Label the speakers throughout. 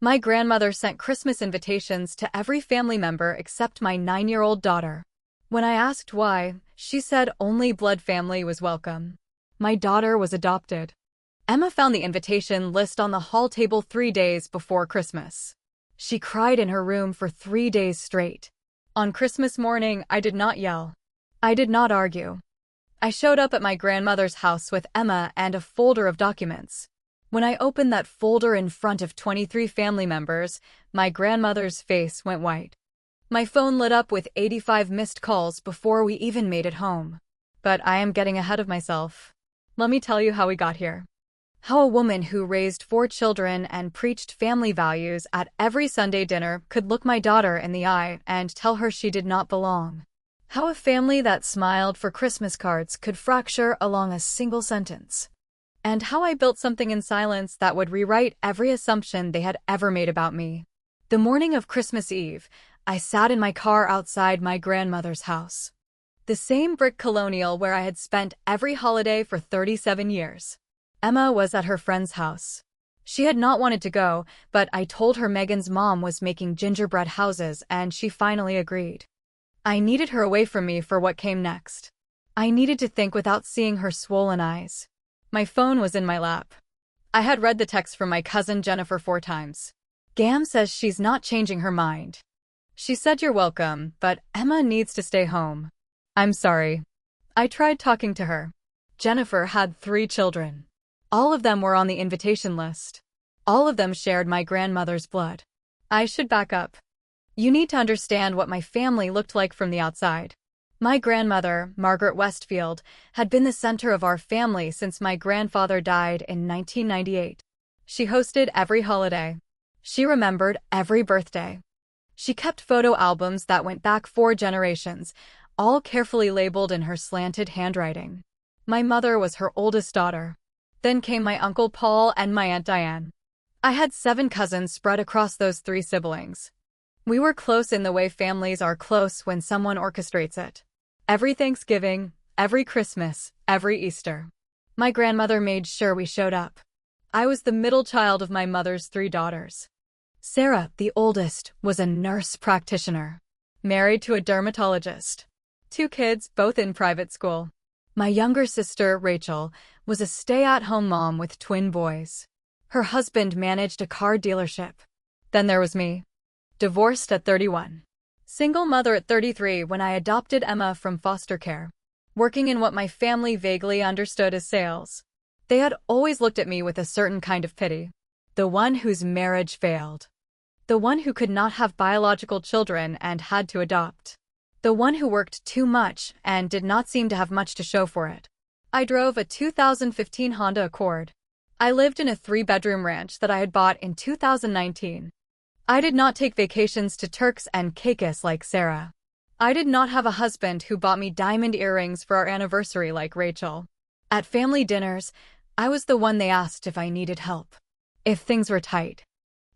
Speaker 1: My grandmother sent Christmas invitations to every family member except my 9-year-old daughter. When I asked why, she said only blood family was welcome. My daughter was adopted. Emma found the invitation list on the hall table 3 days before Christmas. She cried in her room for 3 days straight. On Christmas morning, I did not yell. I did not argue. I showed up at my grandmother's house with Emma and a folder of documents. When I opened that folder in front of 23 family members, my grandmother's face went white. My phone lit up with 85 missed calls before we even made it home. But I am getting ahead of myself. Let me tell you how we got here. How a woman who raised 4 children and preached family values at every Sunday dinner could look my daughter in the eye and tell her she did not belong. How a family that smiled for Christmas cards could fracture along a single sentence. And how I built something in silence that would rewrite every assumption they had ever made about me. The morning of Christmas Eve, I sat in my car outside my grandmother's house. The same brick colonial where I had spent every holiday for 37 years. Emma was at her friend's house. She had not wanted to go, but I told her Megan's mom was making gingerbread houses and she finally agreed. I needed her away from me for what came next. I needed to think without seeing her swollen eyes. My phone was in my lap. I had read the text from my cousin Jennifer 4 times. Gam says she's not changing her mind. She said you're welcome, but Emma needs to stay home. I'm sorry. I tried talking to her. Jennifer had 3 children. All of them were on the invitation list. All of them shared my grandmother's blood. I should back up. You need to understand what my family looked like from the outside. My grandmother, Margaret Westfield, had been the center of our family since my grandfather died in 1998. She hosted every holiday. She remembered every birthday. She kept photo albums that went back 4 generations, all carefully labeled in her slanted handwriting. My mother was her oldest daughter. Then came my Uncle Paul and my Aunt Diane. I had 7 cousins spread across those 3 siblings. We were close in the way families are close when someone orchestrates it. Every Thanksgiving, every Christmas, every Easter. My grandmother made sure we showed up. I was the middle child of my mother's 3 daughters. Sarah, the oldest, was a nurse practitioner, married to a dermatologist. 2 kids, both in private school. My younger sister, Rachel, was a stay-at-home mom with twin boys. Her husband managed a car dealership. Then there was me. Divorced at 31. Single mother at 33 when I adopted Emma from foster care. Working in what my family vaguely understood as sales. They had always looked at me with a certain kind of pity. The one whose marriage failed. The one who could not have biological children and had to adopt. The one who worked too much and did not seem to have much to show for it. I drove a 2015 Honda Accord. I lived in a 3-bedroom ranch that I had bought in 2019. I did not take vacations to Turks and Caicos like Sarah. I did not have a husband who bought me diamond earrings for our anniversary like Rachel. At family dinners, I was the one they asked if I needed help. If things were tight.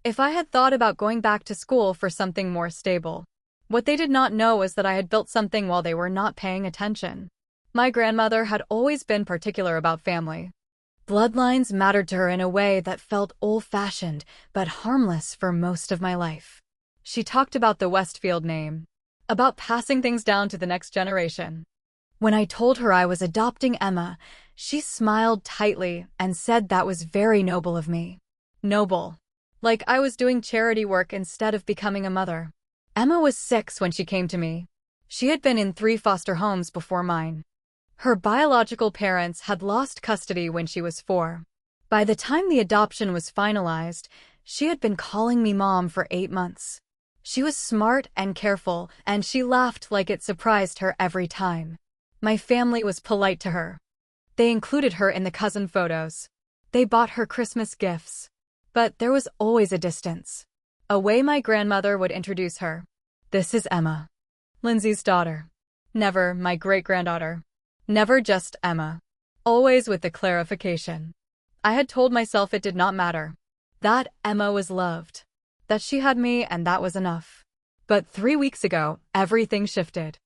Speaker 1: If I had thought about going back to school for something more stable. What they did not know was that I had built something while they were not paying attention. My grandmother had always been particular about family. Bloodlines mattered to her in a way that felt old-fashioned, but harmless for most of my life. She talked about the Westfield name, about passing things down to the next generation. When I told her I was adopting Emma, she smiled tightly and said that was very noble of me. Noble. Like I was doing charity work instead of becoming a mother. Emma was 6 when she came to me. She had been in 3 foster homes before mine. Her biological parents had lost custody when she was 4. By the time the adoption was finalized, she had been calling me mom for 8 months. She was smart and careful, and she laughed like it surprised her every time. My family was polite to her. They included her in the cousin photos. They bought her Christmas gifts. But there was always a distance. A way my grandmother would introduce her. This is Emma. Lindsay's daughter. Never my great-granddaughter. Never just Emma. Always with the clarification. I had told myself it did not matter. That Emma was loved. That she had me and that was enough. But 3 weeks ago, everything shifted.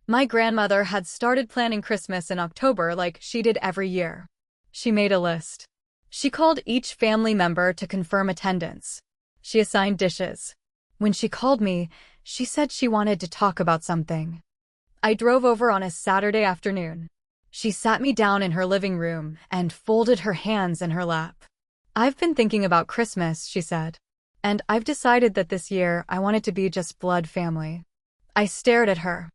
Speaker 1: My grandmother had started planning Christmas in October like she did every year. She made a list. She called each family member to confirm attendance. She assigned dishes. When she called me, she said she wanted to talk about something. I drove over on a Saturday afternoon. She sat me down in her living room and folded her hands in her lap. "I've been thinking about Christmas," she said. "And I've decided that this year I want it to be just blood family." I stared at her.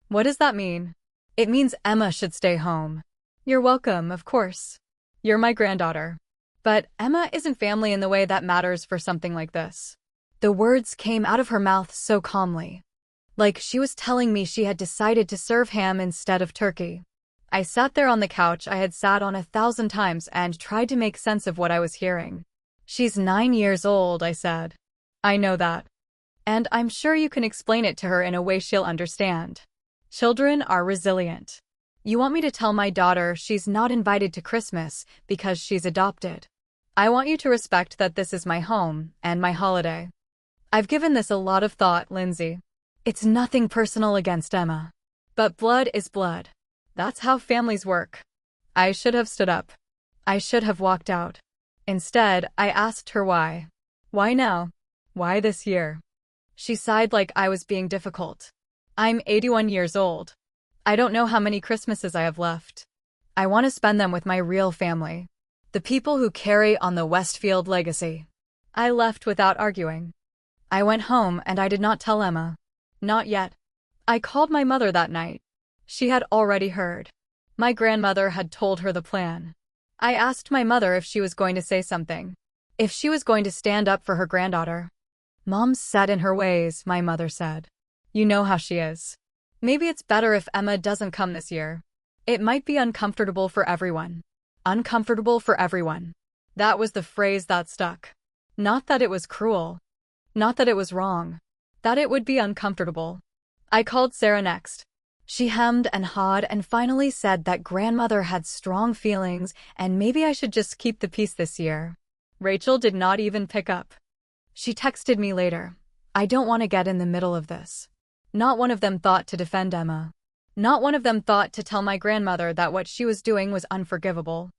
Speaker 1: "What does that mean?" "It means Emma should stay home." "You're welcome, of course. You're my granddaughter. But Emma isn't family in the way that matters for something like this." The words came out of her mouth so calmly, like she was telling me she had decided to serve ham instead of turkey. I sat there on the couch I had sat on 1,000 times and tried to make sense of what I was hearing. "She's 9 years old," I said. "I know that. And I'm sure you can explain it to her in a way she'll understand. Children are resilient. You want me to tell my daughter she's not invited to Christmas because she's adopted. I want you to respect that this is my home and my holiday." I've given this a lot of thought, Lindsay. It's nothing personal against Emma. But blood is blood. That's how families work. I should have stood up. I should have walked out. Instead, I asked her why. Why now? Why this year? She sighed like I was being difficult. "I'm 81 years old. I don't know how many Christmases I have left. I want to spend them with my real family. The people who carry on the Westfield legacy." I left without arguing. I went home and I did not tell Emma. Not yet. I called my mother that night. She had already heard. My grandmother had told her the plan. I asked my mother if she was going to say something. If she was going to stand up for her granddaughter. "Mom's set in her ways," my mother said. "You know how she is. Maybe it's better if Emma doesn't come this year. It might be uncomfortable for everyone." Uncomfortable for everyone. That was the phrase that stuck. Not that it was cruel. Not that it was wrong. That it would be uncomfortable. I called Sarah next. She hemmed and hawed and finally said that grandmother had strong feelings and maybe I should just keep the peace this year. Rachel did not even pick up. She texted me later. "I don't want to get in the middle of this." Not one of them thought to defend Emma. Not one of them thought to tell my grandmother that what she was doing was unforgivable.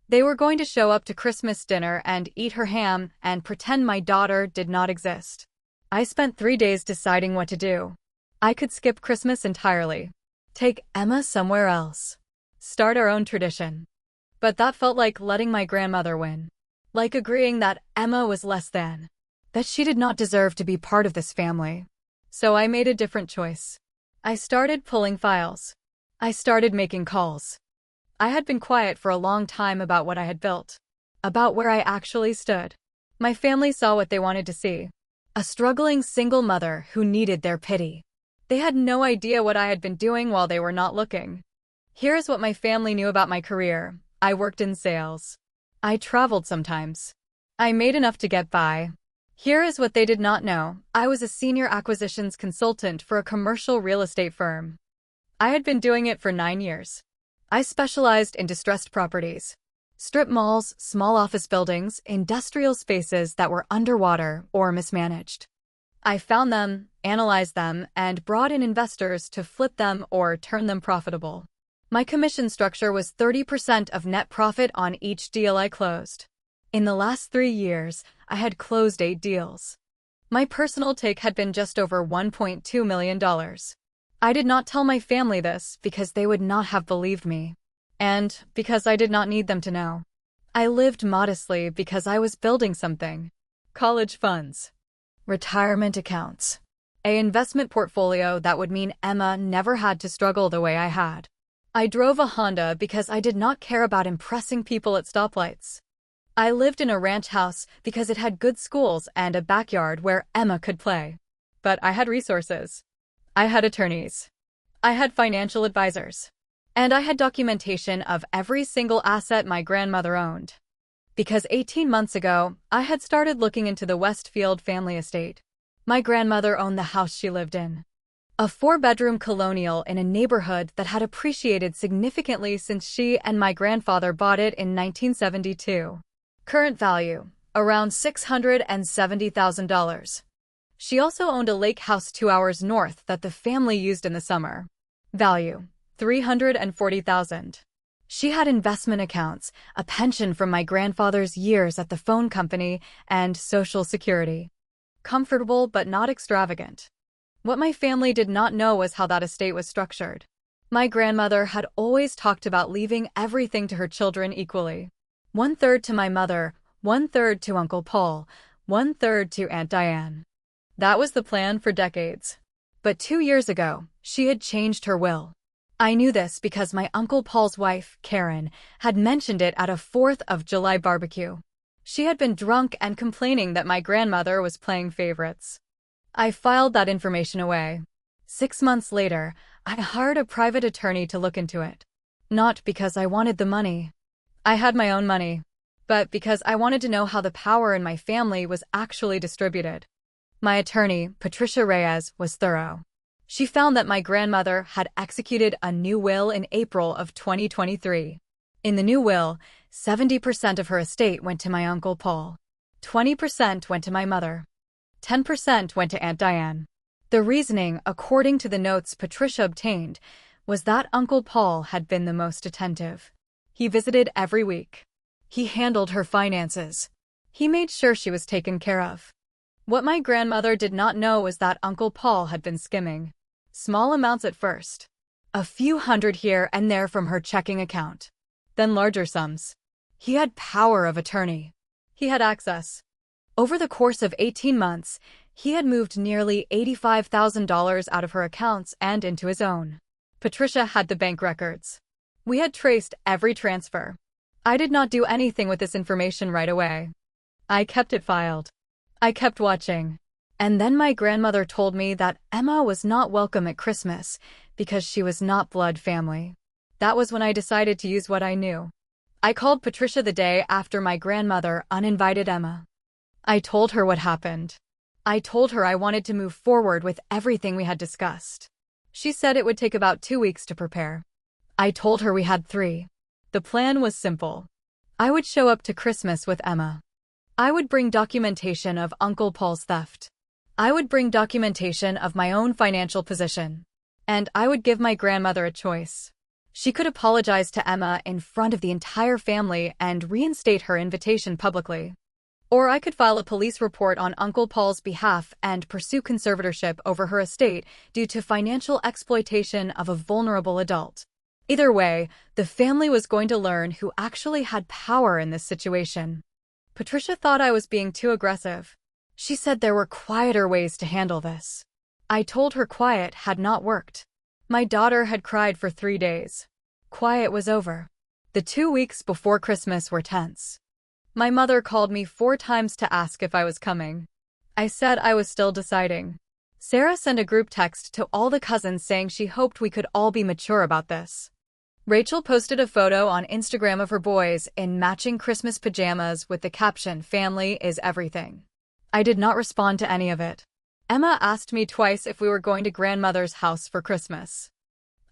Speaker 1: They were going to show up to Christmas dinner and eat her ham and pretend my daughter did not exist. I spent 3 days deciding what to do. I could skip Christmas entirely. Take Emma somewhere else. Start our own tradition. But that felt like letting my grandmother win. Like agreeing that Emma was less than. That she did not deserve to be part of this family. So I made a different choice. I started pulling files. I started making calls. I had been quiet for a long time about what I had built. About where I actually stood. My family saw what they wanted to see. A struggling single mother who needed their pity. They had no idea what I had been doing while they were not looking. Here is what my family knew about my career. I worked in sales. I traveled sometimes. I made enough to get by. Here is what they did not know. I was a senior acquisitions consultant for a commercial real estate firm. I had been doing it for 9 years. I specialized in distressed properties. Strip malls, small office buildings, industrial spaces that were underwater or mismanaged. I found them, analyzed them, and brought in investors to flip them or turn them profitable. My commission structure was 30% of net profit on each deal I closed. In the last 3 years, I had closed 8 deals. My personal take had been just over $1.2 million. I did not tell my family this because they would not have believed me. And because I did not need them to know. I lived modestly because I was building something. College funds. Retirement accounts. An investment portfolio that would mean Emma never had to struggle the way I had. I drove a Honda because I did not care about impressing people at stoplights. I lived in a ranch house because it had good schools and a backyard where Emma could play. But I had resources. I had attorneys. I had financial advisors. And I had documentation of every single asset my grandmother owned. Because 18 months ago, I had started looking into the Westfield family estate. My grandmother owned the house she lived in. A 4-bedroom colonial in a neighborhood that had appreciated significantly since she and my grandfather bought it in 1972. Current value, around $670,000. She also owned a lake house 2 hours north that the family used in the summer. Value, $340,000. She had investment accounts, a pension from my grandfather's years at the phone company, and Social Security. comfortable but not extravagant. What my family did not know was how that estate was structured. My grandmother had always talked about leaving everything to her children equally. 1/3 to my mother, 1/3 to Uncle Paul, 1/3 to Aunt Diane. That was the plan for decades. But 2 years ago, she had changed her will. I knew this because my Uncle Paul's wife, Karen, had mentioned it at a 4th of July barbecue. She had been drunk and complaining that my grandmother was playing favorites. I filed that information away. 6 months later, I hired a private attorney to look into it. Not because I wanted the money. I had my own money. But because I wanted to know how the power in my family was actually distributed. My attorney, Patricia Reyes, was thorough. She found that my grandmother had executed a new will in April of 2023. In the new will, 70% of her estate went to my Uncle Paul. 20% went to my mother. 10% went to Aunt Diane. The reasoning, according to the notes Patricia obtained, was that Uncle Paul had been the most attentive. He visited every week. He handled her finances. He made sure she was taken care of. What my grandmother did not know was that Uncle Paul had been skimming. Small amounts at first. A few hundred here and there from her checking account. Then larger sums. He had power of attorney. He had access. Over the course of 18 months, he had moved nearly $85,000 out of her accounts and into his own. Patricia had the bank records. We had traced every transfer. I did not do anything with this information right away. I kept it filed. I kept watching. And then my grandmother told me that Emma was not welcome at Christmas because she was not blood family. That was when I decided to use what I knew. I called Patricia the day after my grandmother uninvited Emma. I told her what happened. I told her I wanted to move forward with everything we had discussed. She said it would take about 2 weeks to prepare. I told her we had 3. The plan was simple. I would show up to Christmas with Emma. I would bring documentation of Uncle Paul's theft. I would bring documentation of my own financial position. And I would give my grandmother a choice. She could apologize to Emma in front of the entire family and reinstate her invitation publicly. Or I could file a police report on Uncle Paul's behalf and pursue conservatorship over her estate due to financial exploitation of a vulnerable adult. Either way, the family was going to learn who actually had power in this situation. Patricia thought I was being too aggressive. She said there were quieter ways to handle this. I told her quiet had not worked. My daughter had cried for 3 days. Quiet was over. The 2 weeks before Christmas were tense. My mother called me 4 times to ask if I was coming. I said I was still deciding. Sarah sent a group text to all the cousins saying she hoped we could all be mature about this. Rachel posted a photo on Instagram of her boys in matching Christmas pajamas with the caption, "Family is everything." I did not respond to any of it. Emma asked me twice if we were going to grandmother's house for Christmas.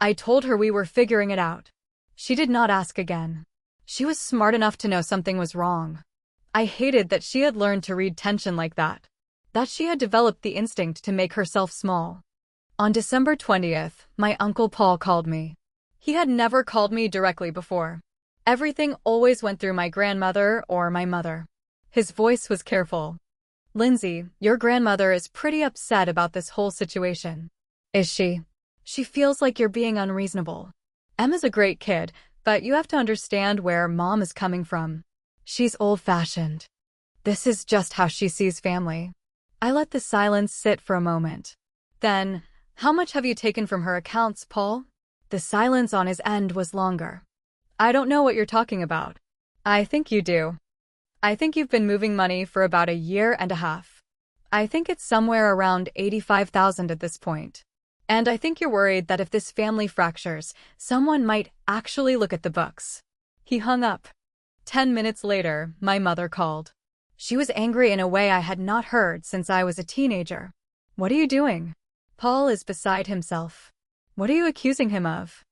Speaker 1: I told her we were figuring it out. She did not ask again. She was smart enough to know something was wrong. I hated that she had learned to read tension like that. That she had developed the instinct to make herself small. On December 20th, my Uncle Paul called me. He had never called me directly before. Everything always went through my grandmother or my mother. His voice was careful. "Lindsay, your grandmother is pretty upset about this whole situation." "Is she?" "She feels like you're being unreasonable. Emma's a great kid, but you have to understand where Mom is coming from. She's old-fashioned. This is just how she sees family." I let the silence sit for a moment. Then, "How much have you taken from her accounts, Paul?" The silence on his end was longer. "I don't know what you're talking about." "I think you do. I think you've been moving money for about 1.5 years. I think it's somewhere around 85,000 at this point. And I think you're worried that if this family fractures, someone might actually look at the books." He hung up. 10 minutes later, my mother called. She was angry in a way I had not heard since I was a teenager. "What are you doing?" "Paul is beside himself." "What are you accusing him of?"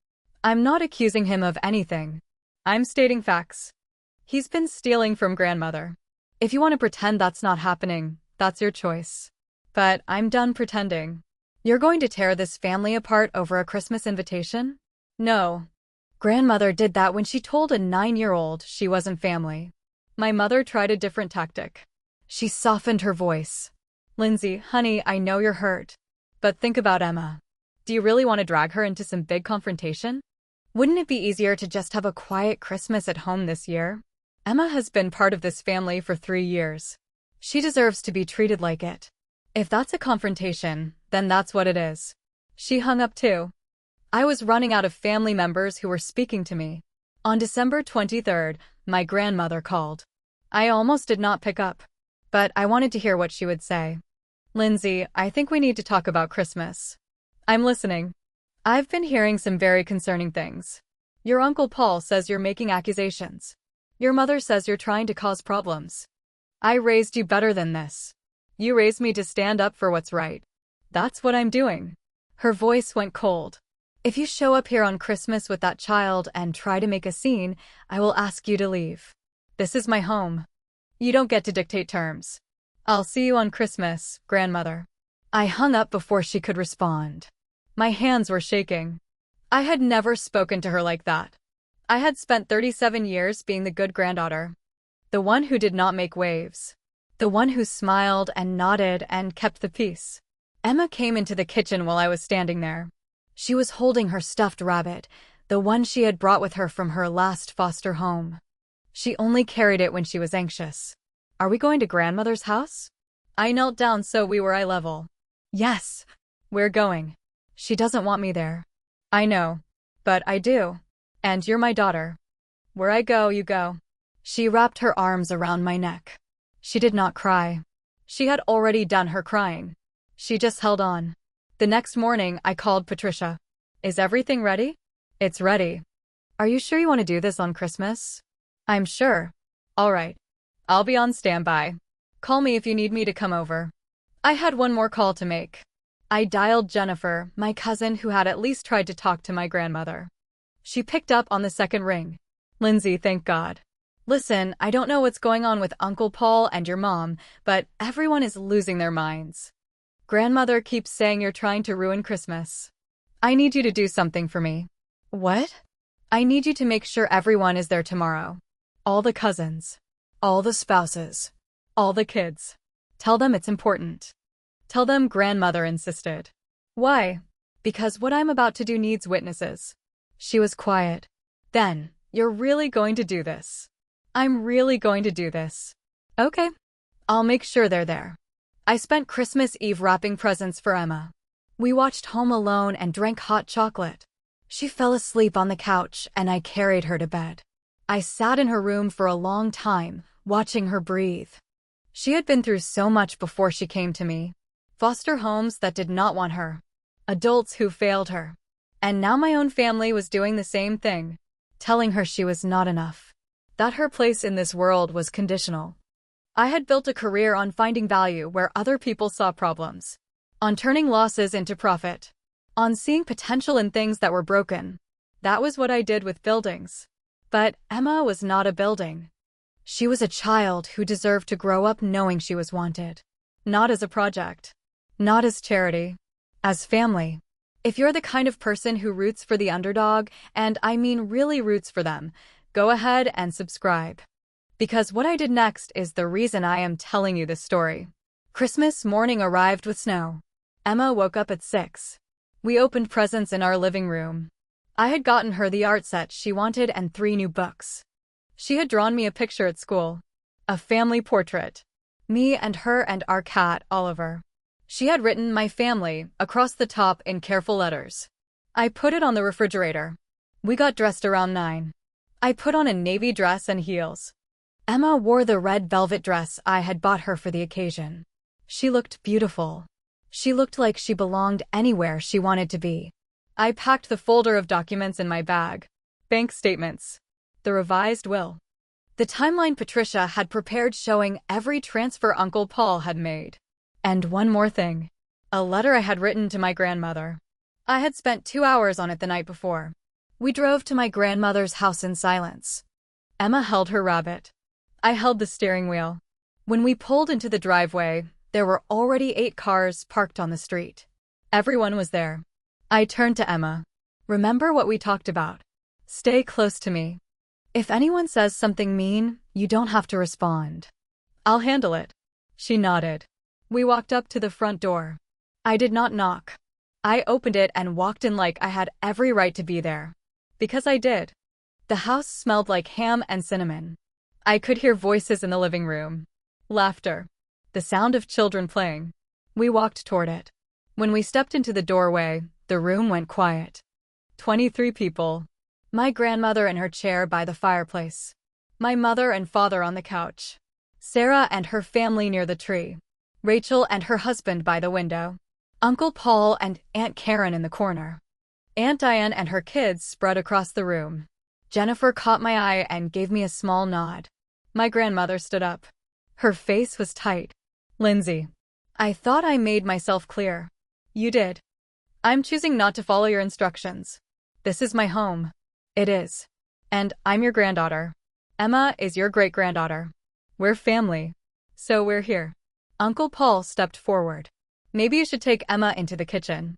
Speaker 1: "I'm not accusing him of anything. I'm stating facts. He's been stealing from grandmother. If you want to pretend that's not happening, that's your choice. But I'm done pretending." "You're going to tear this family apart over a Christmas invitation?" "No. Grandmother did that when she told a 9-year-old she wasn't family." My mother tried a different tactic. She softened her voice. Lindsay, honey, I know you're hurt. But think about Emma. Do you really want to drag her into some big confrontation? Wouldn't it be easier to just have a quiet Christmas at home this year? Emma has been part of this family for 3 years. She deserves to be treated like it. If that's a confrontation, then that's what it is. She hung up too. I was running out of family members who were speaking to me. On December 23rd, my grandmother called. I almost did not pick up, but I wanted to hear what she would say. Lindsay, I think we need to talk about Christmas. I'm listening. I've been hearing some very concerning things. Your Uncle Paul says you're making accusations. Your mother says you're trying to cause problems. I raised you better than this. You raised me to stand up for what's right. That's what I'm doing. Her voice went cold. If you show up here on Christmas with that child and try to make a scene, I will ask you to leave. This is my home. You don't get to dictate terms. I'll see you on Christmas, grandmother. I hung up before she could respond. My hands were shaking. I had never spoken to her like that. I had spent 37 years being the good granddaughter. The one who did not make waves. The one who smiled and nodded and kept the peace. Emma came into the kitchen while I was standing there. She was holding her stuffed rabbit, the one she had brought with her from her last foster home. She only carried it when she was anxious. Are we going to grandmother's house? I knelt down so we were eye level. Yes, we're going. She doesn't want me there. I know, but I do. And you're my daughter. Where I go, you go. She wrapped her arms around my neck. She did not cry. She had already done her crying. She just held on. The next morning, I called Patricia. Is everything ready? It's ready. Are you sure you want to do this on Christmas? I'm sure. All right. I'll be on standby. Call me if you need me to come over. I had one more call to make. I dialed Jennifer, my cousin who had at least tried to talk to my grandmother. She picked up on the second ring. Lindsay, thank God. Listen, I don't know what's going on with Uncle Paul and your mom, but everyone is losing their minds. Grandmother keeps saying you're trying to ruin Christmas. I need you to do something for me. What? I need you to make sure everyone is there tomorrow. All the cousins. All the spouses. All the kids. Tell them it's important. Tell them grandmother insisted. Why? Because what I'm about to do needs witnesses. She was quiet. Then, you're really going to do this. I'm really going to do this. Okay. I'll make sure they're there. I spent Christmas Eve wrapping presents for Emma. We watched Home Alone and drank hot chocolate. She fell asleep on the couch and I carried her to bed. I sat in her room for a long time, watching her breathe. She had been through so much before she came to me. Foster homes that did not want her. Adults who failed her. And now my own family was doing the same thing, telling her she was not enough. That her place in this world was conditional. I had built a career on finding value where other people saw problems. On turning losses into profit. On seeing potential in things that were broken. That was what I did with buildings. But Emma was not a building. She was a child who deserved to grow up knowing she was wanted. Not as a project. Not as charity. As family. If you're the kind of person who roots for the underdog, and I mean really roots for them, go ahead and subscribe. Because what I did next is the reason I am telling you this story. Christmas morning arrived with snow. Emma woke up at 6. We opened presents in our living room. I had gotten her the art set she wanted and 3 new books. She had drawn me a picture at school. A family portrait. Me and her and our cat, Oliver. She had written "My family" across the top in careful letters. I put it on the refrigerator. We got dressed around 9. I put on a navy dress and heels. Emma wore the red velvet dress I had bought her for the occasion. She looked beautiful. She looked like she belonged anywhere she wanted to be. I packed the folder of documents in my bag. Bank statements. The revised will. The timeline Patricia had prepared showing every transfer Uncle Paul had made. And one more thing. A letter I had written to my grandmother. I had spent 2 hours on it the night before. We drove to my grandmother's house in silence. Emma held her rabbit. I held the steering wheel. When we pulled into the driveway, there were already 8 cars parked on the street. Everyone was there. I turned to Emma. Remember what we talked about. Stay close to me. If anyone says something mean, you don't have to respond. I'll handle it. She nodded. We walked up to the front door. I did not knock. I opened it and walked in like I had every right to be there. Because I did. The house smelled like ham and cinnamon. I could hear voices in the living room. Laughter. The sound of children playing. We walked toward it. When we stepped into the doorway, the room went quiet. 23 people. My grandmother in her chair by the fireplace. My mother and father on the couch. Sarah and her family near the tree. Rachel and her husband by the window. Uncle Paul and Aunt Karen in the corner. Aunt Diane and her kids spread across the room. Jennifer caught my eye and gave me a small nod. My grandmother stood up. Her face was tight. Lindsay. I thought I made myself clear. You did. I'm choosing not to follow your instructions. This is my home. It is. And I'm your granddaughter. Emma is your great-granddaughter. We're family. So we're here. Uncle Paul stepped forward. Maybe you should take Emma into the kitchen.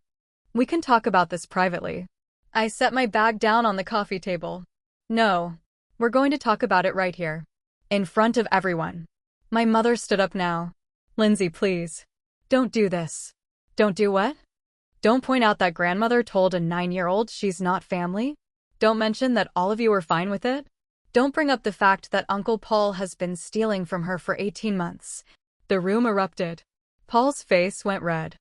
Speaker 1: We can talk about this privately. I set my bag down on the coffee table. No. We're going to talk about it right here. In front of everyone. My mother stood up now. Lindsay, please. Don't do this. Don't do what? Don't point out that grandmother told a 9-year-old she's not family. Don't mention that all of you were fine with it. Don't bring up the fact that Uncle Paul has been stealing from her for 18 months. The room erupted. Paul's face went red.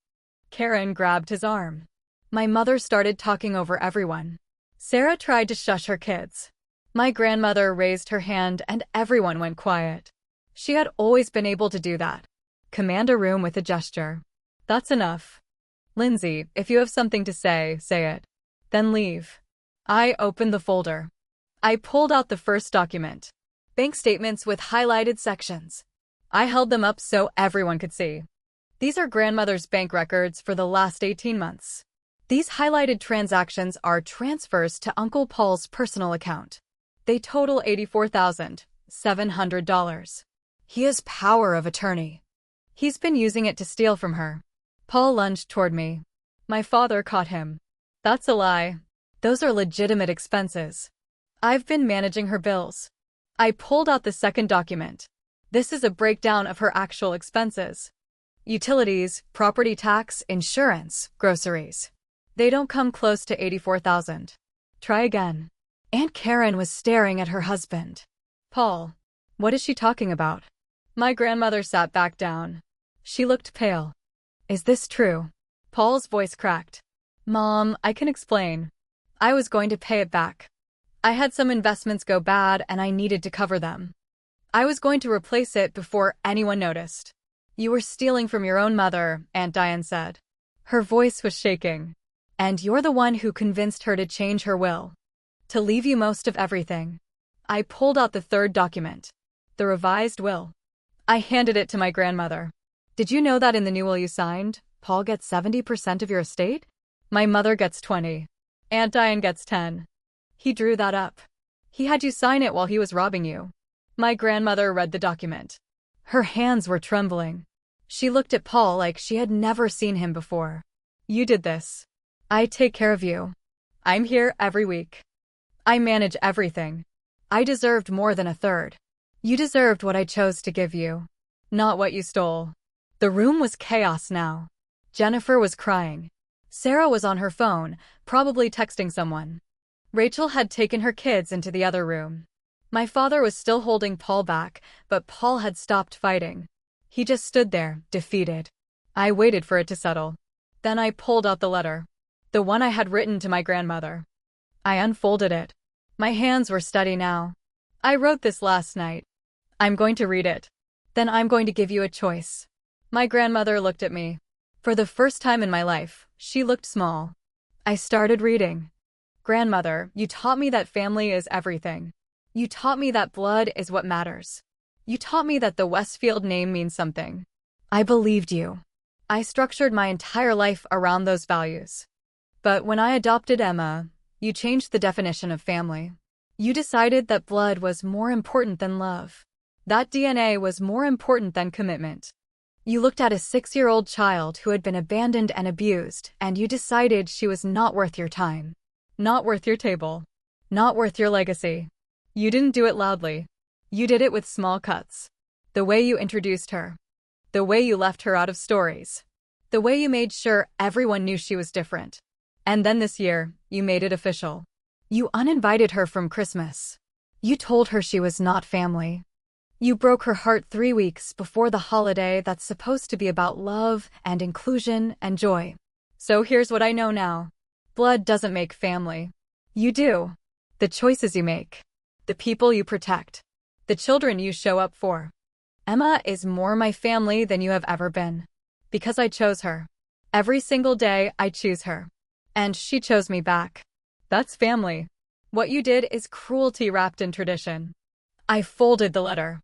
Speaker 1: Karen grabbed his arm. My mother started talking over everyone. Sarah tried to shush her kids. My grandmother raised her hand and everyone went quiet. She had always been able to do that. Command a room with a gesture. That's enough. Lindsay, if you have something to say, say it. Then leave. I opened the folder. I pulled out the first document. Bank statements with highlighted sections. I held them up so everyone could see. These are grandmother's bank records for the last 18 months. These highlighted transactions are transfers to Uncle Paul's personal account. They total $84,700. He has power of attorney. He's been using it to steal from her. Paul lunged toward me. My father caught him. That's a lie. Those are legitimate expenses. I've been managing her bills. I pulled out the second document. This is a breakdown of her actual expenses. Utilities, property tax, insurance, groceries. They don't come close to $84,000. Try again. Aunt Karen was staring at her husband. Paul. What is she talking about? My grandmother sat back down. She looked pale. Is this true? Paul's voice cracked. Mom, I can explain. I was going to pay it back. I had some investments go bad and I needed to cover them. I was going to replace it before anyone noticed. You were stealing from your own mother, Aunt Diane said. Her voice was shaking. And you're the one who convinced her to change her will. To leave you most of everything. I pulled out the third document. The revised will. I handed it to my grandmother. Did you know that in the new will you signed, Paul gets 70% of your estate? My mother gets 20. Aunt Diane gets 10. He drew that up. He had you sign it while he was robbing you. My grandmother read the document. Her hands were trembling. She looked at Paul like she had never seen him before. You did this. I take care of you. I'm here every week. I manage everything. I deserved more than a third. You deserved what I chose to give you, not what you stole. The room was chaos now. Jennifer was crying. Sarah was on her phone, probably texting someone. Rachel had taken her kids into the other room. My father was still holding Paul back, but Paul had stopped fighting. He just stood there, defeated. I waited for it to settle. Then I pulled out the letter. The one I had written to my grandmother. I unfolded it. My hands were steady now. I wrote this last night. I'm going to read it. Then I'm going to give you a choice. My grandmother looked at me. For the first time in my life, she looked small. I started reading. Grandmother, you taught me that family is everything. You taught me that blood is what matters. You taught me that the Westfield name means something. I believed you. I structured my entire life around those values. But when I adopted Emma, you changed the definition of family. You decided that blood was more important than love. That DNA was more important than commitment. You looked at a 6-year-old child who had been abandoned and abused, and you decided she was not worth your time. Not worth your table. Not worth your legacy. You didn't do it loudly. You did it with small cuts. The way you introduced her. The way you left her out of stories. The way you made sure everyone knew she was different. And then this year, you made it official. You uninvited her from Christmas. You told her she was not family. You broke her heart 3 weeks before the holiday that's supposed to be about love and inclusion and joy. So here's what I know now. Blood doesn't make family. You do. The choices you make. The people you protect. The children you show up for. Emma is more my family than you have ever been. Because I chose her. Every single day I choose her. And she chose me back. That's family. What you did is cruelty wrapped in tradition. I folded the letter.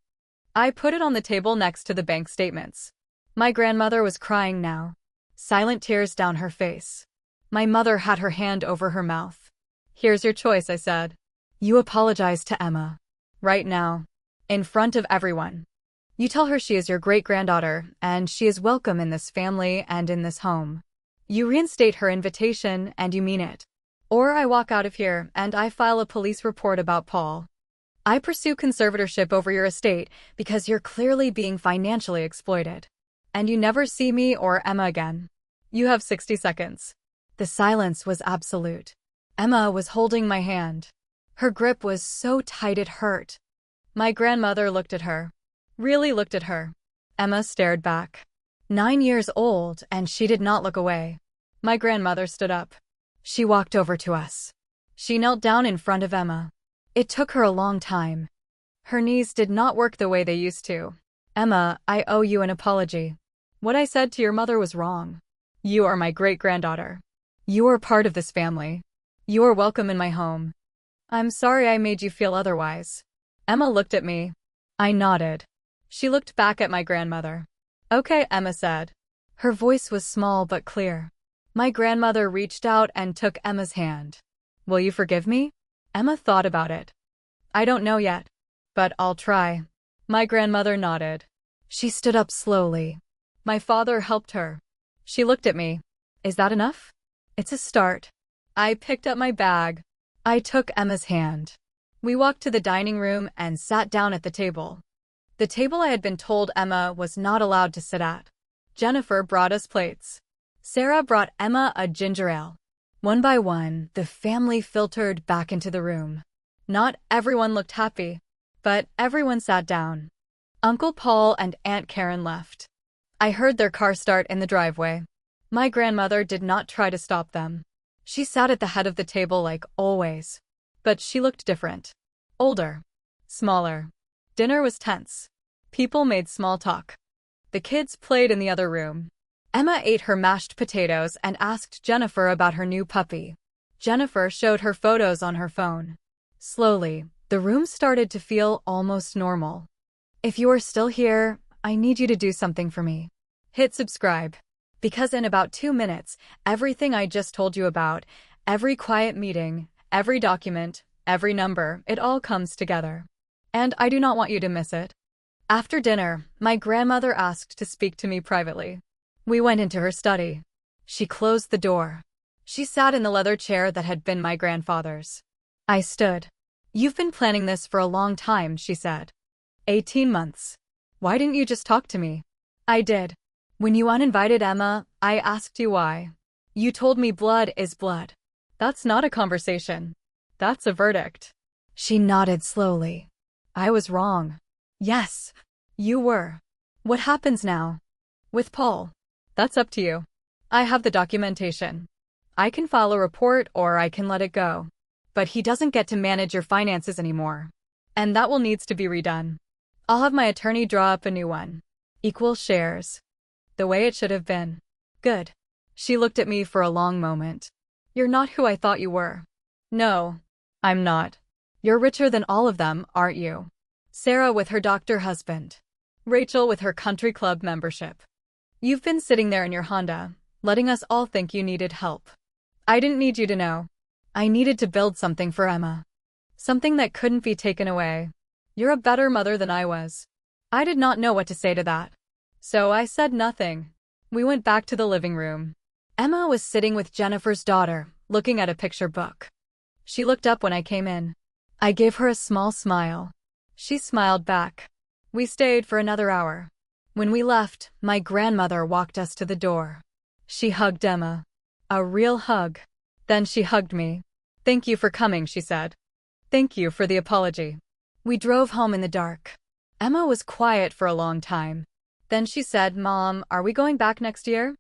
Speaker 1: I put it on the table next to the bank statements. My grandmother was crying now. Silent tears down her face. My mother had her hand over her mouth. Here's your choice, I said. You apologize to Emma. Right now. In front of everyone. You tell her she is your great-granddaughter, and she is welcome in this family and in this home. You reinstate her invitation, and you mean it. Or I walk out of here, and I file a police report about Paul. I pursue conservatorship over your estate because you're clearly being financially exploited. And you never see me or Emma again. You have 60 seconds. The silence was absolute. Emma was holding my hand. Her grip was so tight it hurt. My grandmother looked at her. Really looked at her. Emma stared back. 9 years old, and she did not look away. My grandmother stood up. She walked over to us. She knelt down in front of Emma. It took her a long time. Her knees did not work the way they used to. Emma, I owe you an apology. What I said to your mother was wrong. You are my great-granddaughter. You are part of this family. You are welcome in my home. I'm sorry I made you feel otherwise. Emma looked at me. I nodded. She looked back at my grandmother. Okay, Emma said. Her voice was small but clear. My grandmother reached out and took Emma's hand. Will you forgive me? Emma thought about it. I don't know yet. But I'll try. My grandmother nodded. She stood up slowly. My father helped her. She looked at me. Is that enough? It's a start. I picked up my bag. I took Emma's hand. We walked to the dining room and sat down at the table. The table I had been told Emma was not allowed to sit at. Jennifer brought us plates. Sarah brought Emma a ginger ale. One by one, the family filtered back into the room. Not everyone looked happy, but everyone sat down. Uncle Paul and Aunt Karen left. I heard their car start in the driveway. My grandmother did not try to stop them. She sat at the head of the table like always. But she looked different. Older. Smaller. Dinner was tense. People made small talk. The kids played in the other room. Emma ate her mashed potatoes and asked Jennifer about her new puppy. Jennifer showed her photos on her phone. Slowly, the room started to feel almost normal. If you are still here, I need you to do something for me. Hit subscribe. Because in about 2 minutes, everything I just told you about, every quiet meeting, every document, every number, it all comes together. And I do not want you to miss it. After dinner, my grandmother asked to speak to me privately. We went into her study. She closed the door. She sat in the leather chair that had been my grandfather's. I stood. You've been planning this for a long time, she said. 18 months. Why didn't you just talk to me? I did. When you uninvited Emma, I asked you why. You told me blood is blood. That's not a conversation. That's a verdict. She nodded slowly. I was wrong. Yes, you were. What happens now? With Paul? That's up to you. I have the documentation. I can file a report or I can let it go. But he doesn't get to manage your finances anymore. And that will needs to be redone. I'll have my attorney draw up a new one. Equal shares. The way it should have been. Good. She looked at me for a long moment. You're not who I thought you were. No, I'm not. You're richer than all of them, aren't you? Sarah with her doctor husband. Rachel with her country club membership. You've been sitting there in your Honda, letting us all think you needed help. I didn't need you to know. I needed to build something for Emma. Something that couldn't be taken away. You're a better mother than I was. I did not know what to say to that. So I said nothing. We went back to the living room. Emma was sitting with Jennifer's daughter, looking at a picture book. She looked up when I came in. I gave her a small smile. She smiled back. We stayed for another hour. When we left, my grandmother walked us to the door. She hugged Emma. A real hug. Then she hugged me. "Thank you for coming," she said. "Thank you for the apology." We drove home in the dark. Emma was quiet for a long time. Then she said, "Mom, are we going back next year?"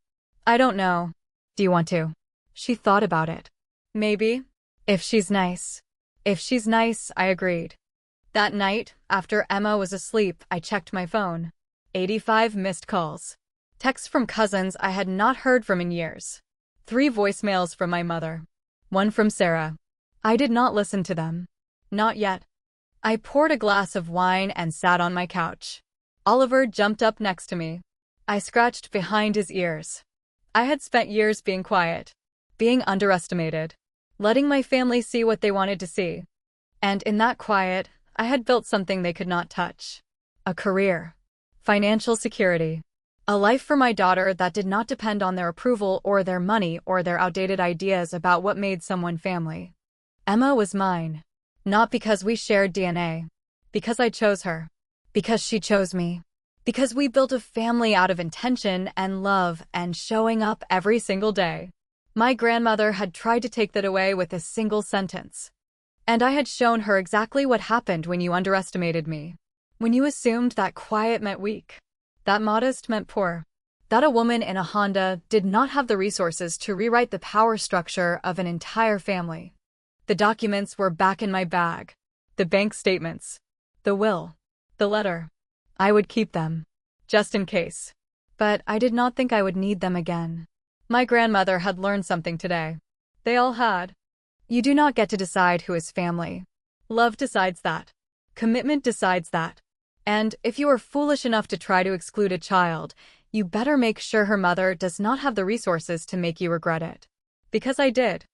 Speaker 1: "I don't know. Do you want to?" She thought about it. "Maybe. If she's nice." If she's nice, I agreed. That night, after Emma was asleep, I checked my phone. 85 missed calls. Texts from cousins I had not heard from in years. 3 voicemails from my mother. 1 from Sarah. I did not listen to them. Not yet. I poured a glass of wine and sat on my couch. Oliver jumped up next to me. I scratched behind his ears. I had spent years being quiet, being underestimated, letting my family see what they wanted to see. And in that quiet, I had built something they could not touch. A career. Financial security. A life for my daughter that did not depend on their approval or their money or their outdated ideas about what made someone family. Emma was mine. Not because we shared DNA. Because I chose her. Because she chose me. Because we built a family out of intention and love and showing up every single day. My grandmother had tried to take that away with a single sentence. And I had shown her exactly what happened when you underestimated me. When you assumed that quiet meant weak. That modest meant poor. That a woman in a Honda did not have the resources to rewrite the power structure of an entire family. The documents were back in my bag. The bank statements. The will. The letter. I would keep them. Just in case. But I did not think I would need them again. My grandmother had learned something today. They all had. You do not get to decide who is family. Love decides that. Commitment decides that. And if you are foolish enough to try to exclude a child, you better make sure her mother does not have the resources to make you regret it. Because I did.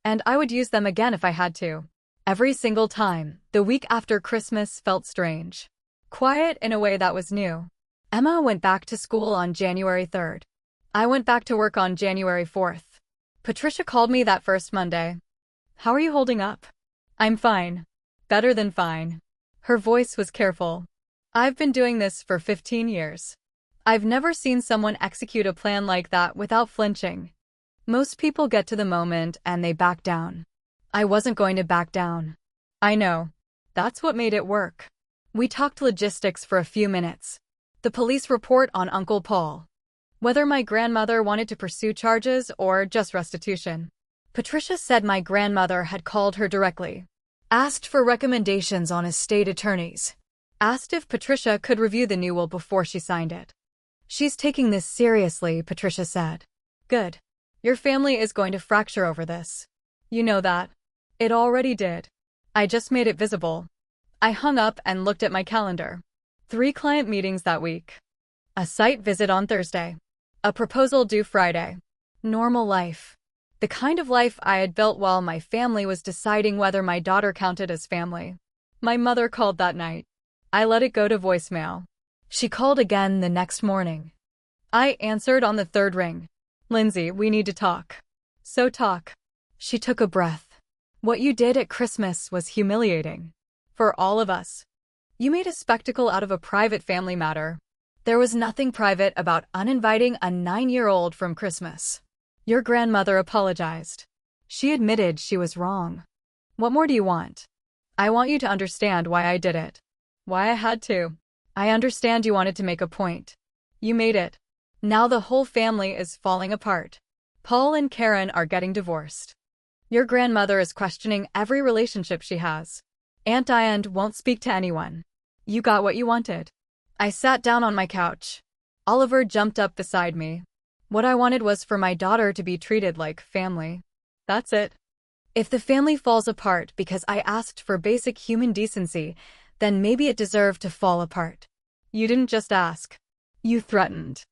Speaker 1: And I would use them again if I had to. Every single time, the week after Christmas felt strange. Quiet in a way that was new. Emma went back to school on January 3rd. I went back to work on January 4th. Patricia called me that first Monday. "How are you holding up?" "I'm fine. Better than fine." Her voice was careful. "I've been doing this for 15 years. I've never seen someone execute a plan like that without flinching. Most people get to the moment and they back down. I wasn't going to back down. I know. That's what made it work." We talked logistics for a few minutes. The police report on Uncle Paul. Whether my grandmother wanted to pursue charges or just restitution. Patricia said my grandmother had called her directly. Asked for recommendations on estate attorneys. Asked if Patricia could review the new will before she signed it. "She's taking this seriously," Patricia said. "Good. Your family is going to fracture over this. You know that. It already did. I just made it visible." I hung up and looked at my calendar. 3 client meetings that week. A site visit on Thursday. A proposal due Friday. Normal life. The kind of life I had built while my family was deciding whether my daughter counted as family. My mother called that night. I let it go to voicemail. She called again the next morning. I answered on the 3rd ring. "Lindsay, we need to talk." "So talk." She took a breath. "What you did at Christmas was humiliating. For all of us. You made a spectacle out of a private family matter. There was nothing private about uninviting a 9-year-old from Christmas." Your grandmother apologized. She admitted she was wrong. What more do you want? I want you to understand why I did it. Why I had to. I understand you wanted to make a point. You made it. Now the whole family is falling apart. Paul and Karen are getting divorced. Your grandmother is questioning every relationship she has. Aunt Diane won't speak to anyone. You got what you wanted. I sat down on my couch. Oliver jumped up beside me. What I wanted was for my daughter to be treated like family. That's it. If the family falls apart because I asked for basic human decency, then maybe it deserved to fall apart. You didn't just ask. You threatened.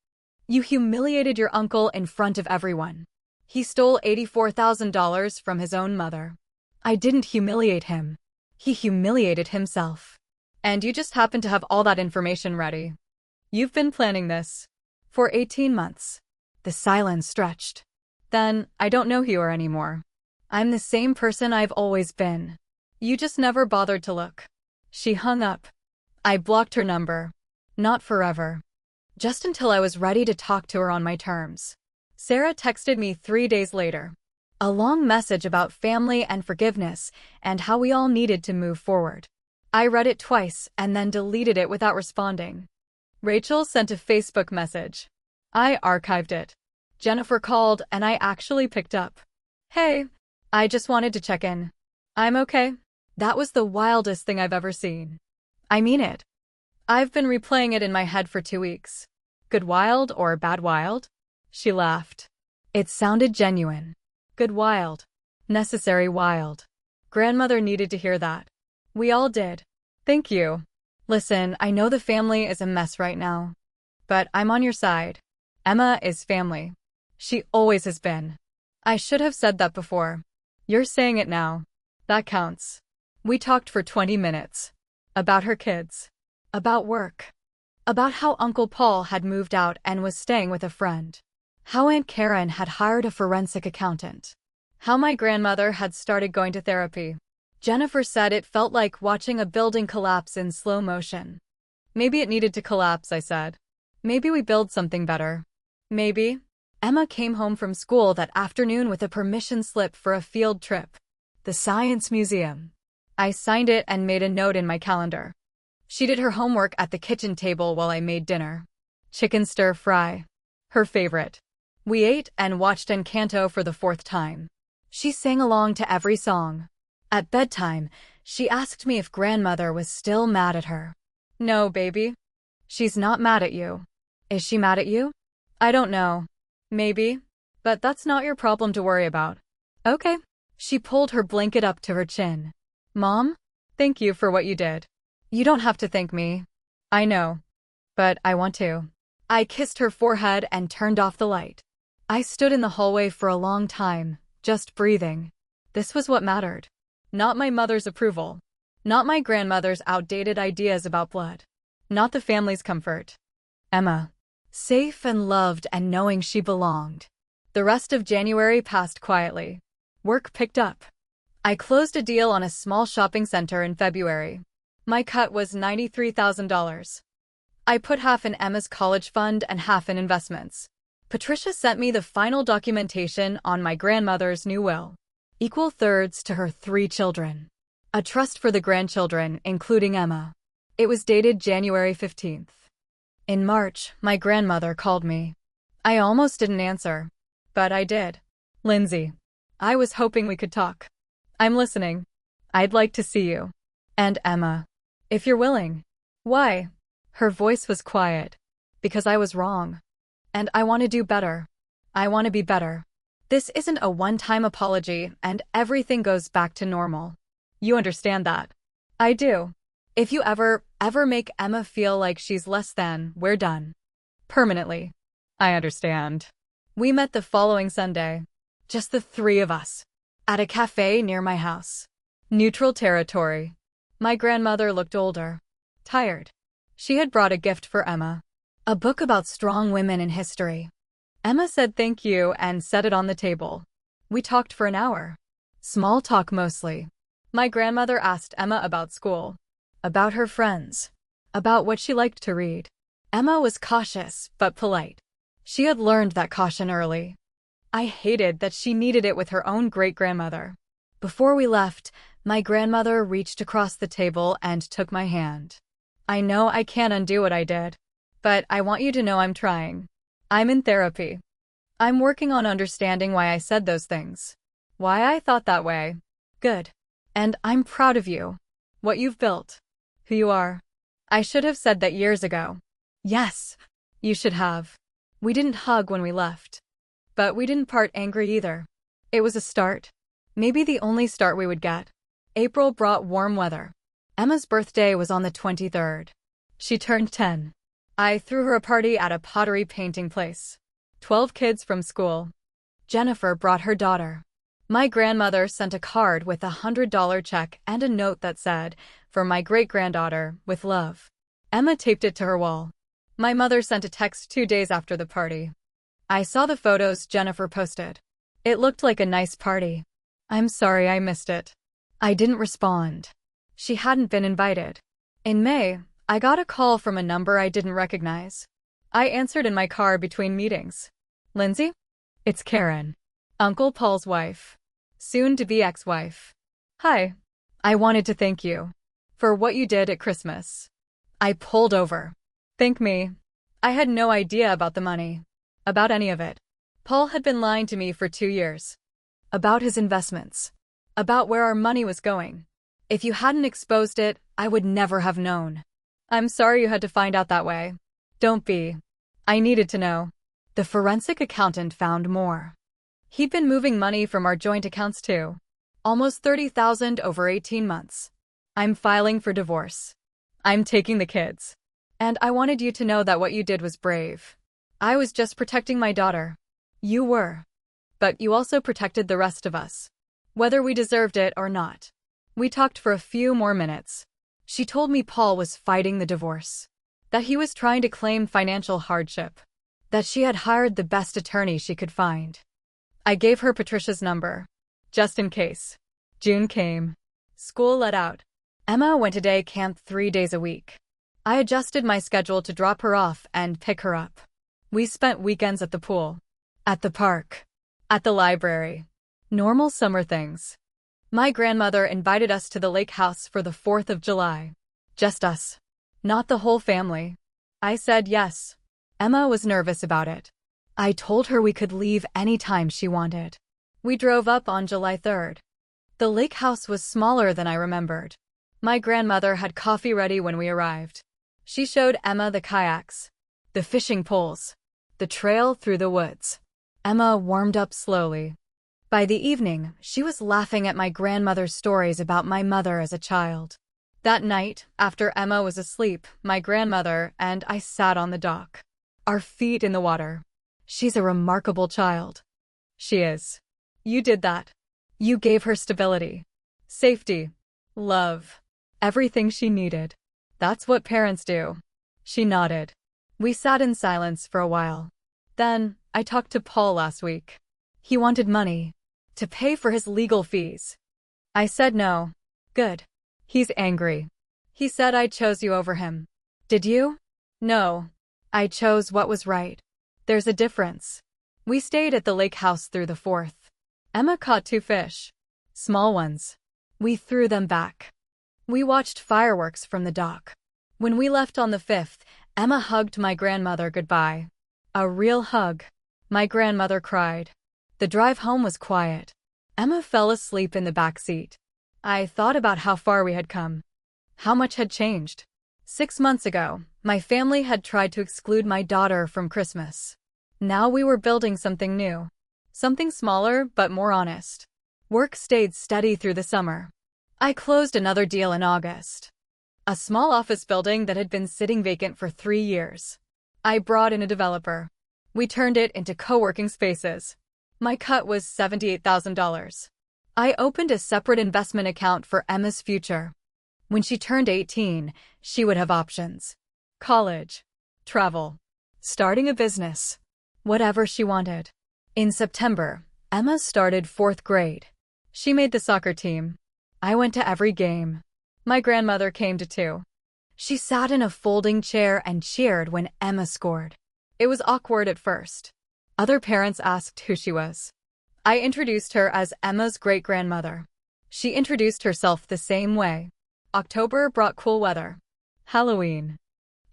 Speaker 1: You humiliated your uncle in front of everyone. He stole $84,000 from his own mother. I didn't humiliate him. He humiliated himself. And you just happen to have all that information ready. You've been planning this. For 18 months. The silence stretched. Then, I don't know who you are anymore. I'm the same person I've always been. You just never bothered to look. She hung up. I blocked her number. Not forever. just until I was ready to talk to her on my terms. Sarah texted me 3 days later. A long message about family and forgiveness and how we all needed to move forward. I read it twice and then deleted it without responding. Rachel sent a Facebook message. I archived it. Jennifer called and I actually picked up. Hey, I just wanted to check in. I'm okay. That was the wildest thing I've ever seen. I mean it. I've been replaying it in my head for 2 weeks. Good wild or bad wild? She laughed. It sounded genuine. Good wild. Necessary wild. Grandmother needed to hear that. We all did. Thank you. Listen, I know the family is a mess right now. But I'm on your side. Emma is family. She always has been. I should have said that before. You're saying it now. That counts. We talked for 20 minutes. About her kids. About work. About how Uncle Paul had moved out and was staying with a friend. How Aunt Karen had hired a forensic accountant. How my grandmother had started going to therapy. Jennifer said it felt like watching a building collapse in slow motion. Maybe it needed to collapse, I said. Maybe we build something better. Maybe. Emma came home from school that afternoon with a permission slip for a field trip. The Science Museum. I signed it and made a note in my calendar. She did her homework at the kitchen table while I made dinner. Chicken stir fry. Her favorite. We ate and watched Encanto for the 4th time. She sang along to every song. At bedtime, she asked me if grandmother was still mad at her. No, baby. She's not mad at you. Is she mad at you? I don't know. Maybe. But that's not your problem to worry about. Okay. She pulled her blanket up to her chin. Mom? Thank you for what you did. You don't have to thank me. I know. But I want to. I kissed her forehead and turned off the light. I stood in the hallway for a long time, just breathing. This was what mattered. Not my mother's approval. Not my grandmother's outdated ideas about blood. Not the family's comfort. Emma. Safe and loved and knowing she belonged. The rest of January passed quietly. Work picked up. I closed a deal on a small shopping center in February. My cut was $93,000. I put half in Emma's college fund and half in investments. Patricia sent me the final documentation on my grandmother's new will. Equal thirds to her 3 children. A trust for the grandchildren, including Emma. It was dated January 15th. In March, my grandmother called me. I almost didn't answer. But I did. Lindsay. I was hoping we could talk. I'm listening. I'd like to see you. And Emma. If you're willing. Why? Her voice was quiet. Because I was wrong. And I want to do better. I want to be better. This isn't a one-time apology and everything goes back to normal. You understand that? I do. If you ever make Emma feel like she's less than, we're done. Permanently. I understand. We met the following Sunday. Just the 3 of us. At a cafe near my house. Neutral territory. My grandmother looked older. Tired. She had brought a gift for Emma. A book about strong women in history. Emma said thank you and set it on the table. We talked for an hour. Small talk mostly. My grandmother asked Emma about school. About her friends. About what she liked to read. Emma was cautious, but polite. She had learned that caution early. I hated that she needed it with her own great-grandmother. Before we left, my grandmother reached across the table and took my hand. I know I can't undo what I did. But I want you to know I'm trying. I'm in therapy. I'm working on understanding why I said those things. Why I thought that way. Good. And I'm proud of you. What you've built. Who you are. I should have said that years ago. Yes, you should have. We didn't hug when we left. But we didn't part angry either. It was a start. Maybe the only start we would get. April brought warm weather. Emma's birthday was on the 23rd. She turned 10. I threw her a party at a pottery painting place. 12 kids from school. Jennifer brought her daughter. My grandmother sent a card with a $100 check and a note that said, "For my great-granddaughter, with love." Emma taped it to her wall. My mother sent a text 2 days after the party. I saw the photos Jennifer posted. It looked like a nice party. I'm sorry I missed it. I didn't respond. She hadn't been invited. In May, I got a call from a number I didn't recognize. I answered in my car between meetings. Lindsay? It's Karen. Uncle Paul's wife. Soon-to-be ex-wife. Hi. I wanted to thank you for what you did at Christmas. I pulled over. Thank me. I had no idea about the money. About any of it. Paul had been lying to me for 2 years. About his investments. About where our money was going. If you hadn't exposed it, I would never have known. I'm sorry you had to find out that way. Don't be. I needed to know. The forensic accountant found more. He'd been moving money from our joint accounts too. Almost $30,000 over 18 months. I'm filing for divorce. I'm taking the kids. And I wanted you to know that what you did was brave. I was just protecting my daughter. You were. But you also protected the rest of us. Whether we deserved it or not. We talked for a few more minutes. She told me Paul was fighting the divorce. That he was trying to claim financial hardship. That she had hired the best attorney she could find. I gave her Patricia's number. Just in case. June came. School let out. Emma went to day camp 3 days a week. I adjusted my schedule to drop her off and pick her up. We spent weekends at the pool. At the park. At the library. Normal summer things. My grandmother invited us to the lake house for the 4th of July. Just us. Not the whole family. I said yes. Emma was nervous about it. I told her we could leave any time she wanted. We drove up on July 3rd. The lake house was smaller than I remembered. My grandmother had coffee ready when we arrived. She showed Emma the kayaks, the fishing poles, the trail through the woods. Emma warmed up slowly. By the evening, she was laughing at my grandmother's stories about my mother as a child. That night, after Emma was asleep, my grandmother and I sat on the dock. Our feet in the water. She's a remarkable child. She is. You did that. You gave her stability, safety, love, everything she needed. That's what parents do. She nodded. We sat in silence for a while. Then, I talked to Paul last week. He wanted money to pay for his legal fees. I said no. Good. He's angry. He said I chose you over him. Did you? No. I chose what was right. There's a difference. We stayed at the lake house through the 4th. Emma caught 2 fish. Small ones. We threw them back. We watched fireworks from the dock. When we left on the 5th, Emma hugged my grandmother goodbye. A real hug. My grandmother cried. The drive home was quiet. Emma fell asleep in the back seat. I thought about how far we had come. How much had changed. 6 months ago, my family had tried to exclude my daughter from Christmas. Now we were building something new. Something smaller, but more honest. Work stayed steady through the summer. I closed another deal in August. A small office building that had been sitting vacant for 3 years. I brought in a developer. We turned it into co-working spaces. My cut was $78,000. I opened a separate investment account for Emma's future. When she turned 18, she would have options. College. Travel. Starting a business. Whatever she wanted. In September, Emma started 4th grade. She made the soccer team. I went to every game. My grandmother came to 2. She sat in a folding chair and cheered when Emma scored. It was awkward at first. Other parents asked who she was. I introduced her as Emma's great-grandmother. She introduced herself the same way. October brought cool weather. Halloween.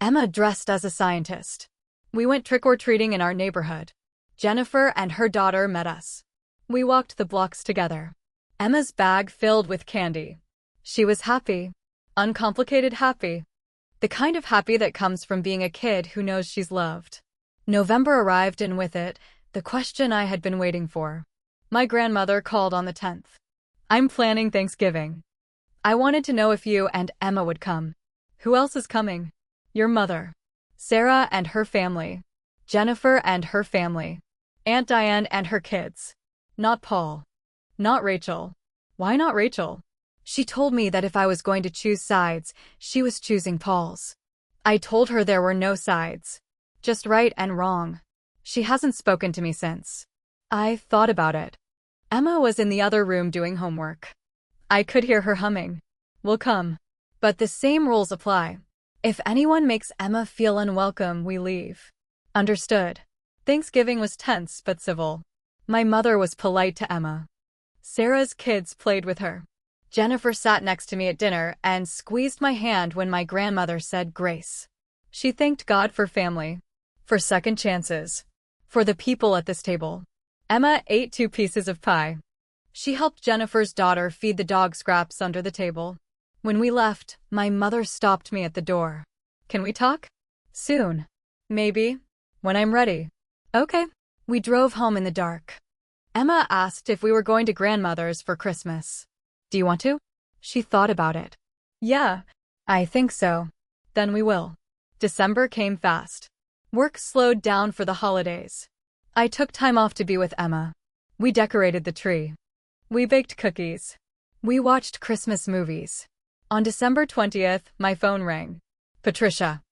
Speaker 1: Emma dressed as a scientist. We went trick-or-treating in our neighborhood. Jennifer and her daughter met us. We walked the blocks together. Emma's bag filled with candy. She was happy. Uncomplicated happy. The kind of happy that comes from being a kid who knows she's loved. November arrived and with it, the question I had been waiting for. My grandmother called on the 10th. I'm planning Thanksgiving. I wanted to know if you and Emma would come. Who else is coming? Your mother. Sarah and her family. Jennifer and her family. Aunt Diane and her kids. Not Paul. Not Rachel. Why not Rachel? She told me that if I was going to choose sides, she was choosing Paul's. I told her there were no sides. Just right and wrong. She hasn't spoken to me since. I thought about it. Emma was in the other room doing homework. I could hear her humming. We'll come. But the same rules apply. If anyone makes Emma feel unwelcome, we leave. Understood. Thanksgiving was tense but civil. My mother was polite to Emma. Sarah's kids played with her. Jennifer sat next to me at dinner and squeezed my hand when my grandmother said grace. She thanked God for family, for second chances, for the people at this table. Emma ate 2 pieces of pie. She helped Jennifer's daughter feed the dog scraps under the table. When we left, my mother stopped me at the door. Can we talk? Soon. Maybe. When I'm ready. Okay. We drove home in the dark. Emma asked if we were going to grandmother's for Christmas. Do you want to? She thought about it. Yeah, I think so. Then we will. December came fast. Work slowed down for the holidays. I took time off to be with Emma. We decorated the tree. We baked cookies. We watched Christmas movies. On December 20th, my phone rang. Patricia.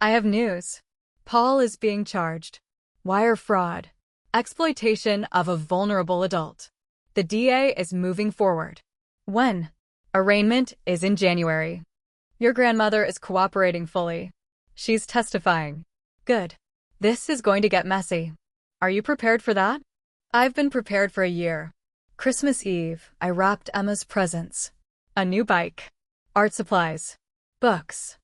Speaker 1: I have news. Paul is being charged. Wire fraud. Exploitation of a vulnerable adult. The DA is moving forward. When? Arraignment is in January. Your grandmother is cooperating fully. She's testifying. Good. This is going to get messy. Are you prepared for that? I've been prepared for a year. Christmas Eve, I wrapped Emma's presents. A new bike. Art supplies. Books.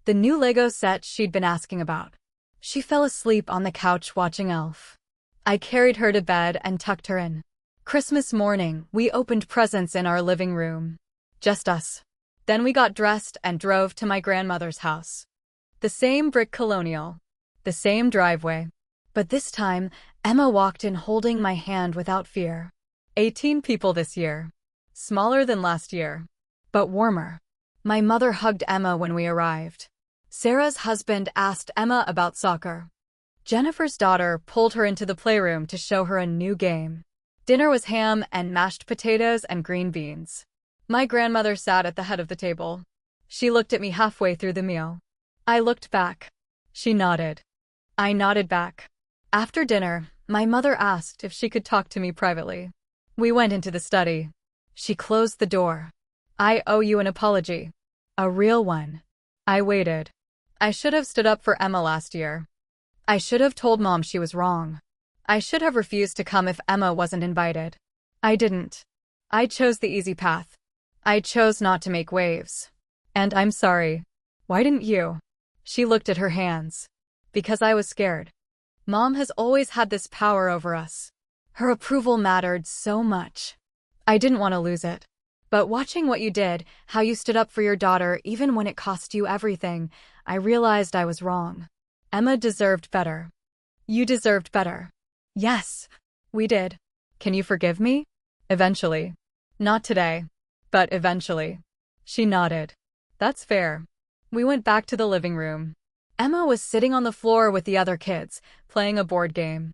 Speaker 1: The new Lego set she'd been asking about. She fell asleep on the couch watching Elf. I carried her to bed and tucked her in. Christmas morning, we opened presents in our living room. Just us. Then we got dressed and drove to my grandmother's house. The same brick colonial. The same driveway. But this time, Emma walked in holding my hand without fear. 18 people this year. Smaller than last year. But warmer. My mother hugged Emma when we arrived. Sarah's husband asked Emma about soccer. Jennifer's daughter pulled her into the playroom to show her a new game. Dinner was ham and mashed potatoes and green beans. My grandmother sat at the head of the table. She looked at me halfway through the meal. I looked back. She nodded. I nodded back. After dinner, my mother asked if she could talk to me privately. We went into the study. She closed the door. I owe you an apology. A real one. I waited. I should have stood up for Emma last year. I should have told Mom she was wrong. I should have refused to come if Emma wasn't invited. I didn't. I chose the easy path. I chose not to make waves. And I'm sorry. Why didn't you? She looked at her hands. Because I was scared. Mom has always had this power over us. Her approval mattered so much. I didn't want to lose it. But watching what you did, how you stood up for your daughter even when it cost you everything, I realized I was wrong. Emma deserved better. You deserved better. Yes, we did. Can you forgive me? Eventually. Not today. But eventually. She nodded. That's fair. We went back to the living room. Emma was sitting on the floor with the other kids, playing a board game.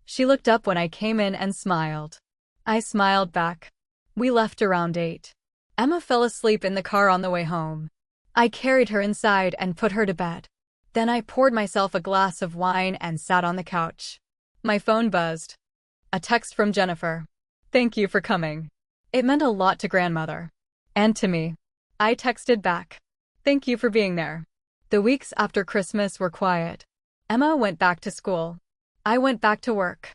Speaker 1: She looked up when I came in and smiled. I smiled back. We left around 8. Emma fell asleep in the car on the way home. I carried her inside and put her to bed. Then I poured myself a glass of wine and sat on the couch. My phone buzzed. A text from Jennifer. Thank you for coming. It meant a lot to grandmother. And to me. I texted back. Thank you for being there. The weeks after Christmas were quiet. Emma went back to school. I went back to work.